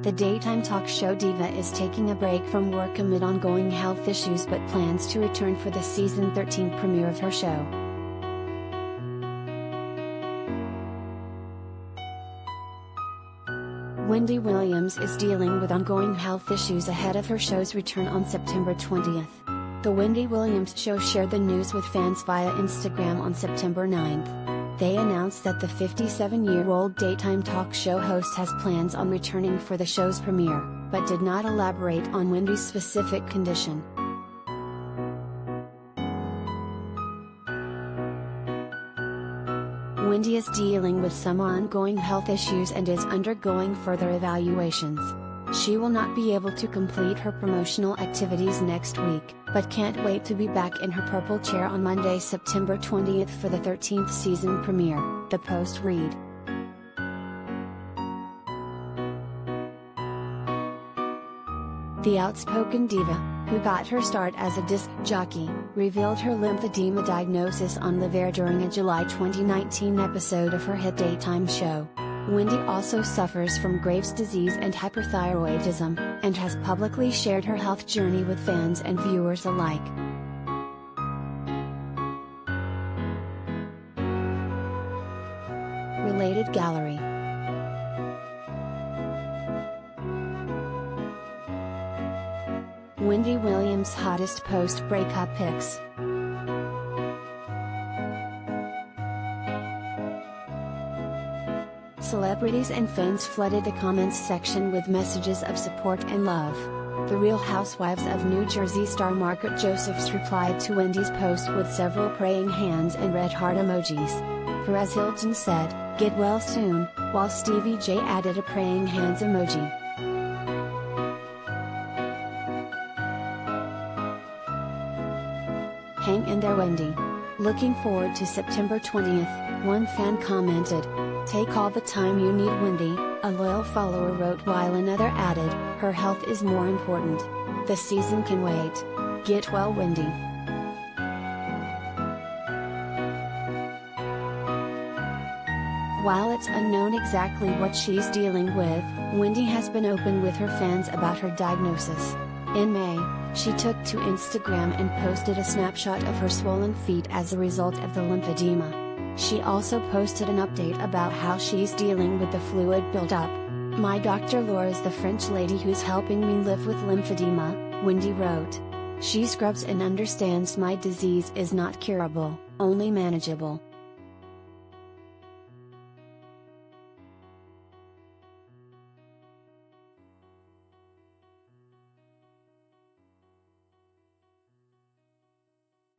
The daytime talk show diva is taking a break from work amid ongoing health issues but plans to return for the season 13 premiere of her show. Wendy Williams is dealing with ongoing health issues ahead of her show's return on September 20th. The Wendy Williams Show shared the news with fans via Instagram on September 9th. They announced that the 57-year-old daytime talk show host has plans on returning for the show's premiere, but did not elaborate on Wendy's specific condition. Wendy is dealing with some ongoing health issues and is undergoing further evaluations. She will not be able to complete her promotional activities next week, but can't wait to be back in her purple chair on Monday, September 20th for the 13th season premiere, the Post read. The outspoken diva, who got her start as a disc jockey, revealed her lymphedema diagnosis on live air during a July 2019 episode of her hit daytime show. Wendy also suffers from Graves' disease and hyperthyroidism, and has publicly shared her health journey with fans and viewers alike. Related gallery. Wendy Williams' hottest post-breakup pics. Celebrities and fans flooded the comments section with messages of support and love. The Real Housewives of New Jersey star Margaret Josephs replied to Wendy's post with several praying hands and red heart emojis. Perez Hilton said, "Get well soon," while Stevie J added a praying hands emoji. "Hang in there, Wendy. Looking forward to September 20th, one fan commented. "Take all the time you need, Wendy," a loyal follower wrote, while another added, "Her health is more important. The season can wait. Get well, Wendy." While it's unknown exactly what she's dealing with, Wendy has been open with her fans about her diagnosis. In May, she took to Instagram and posted a snapshot of her swollen feet as a result of the lymphedema. She also posted an update about how she's dealing with the fluid buildup. "My doctor Laura's the French lady who's helping me live with lymphedema," Wendy wrote. "She scrubs and understands my disease is not curable, only manageable.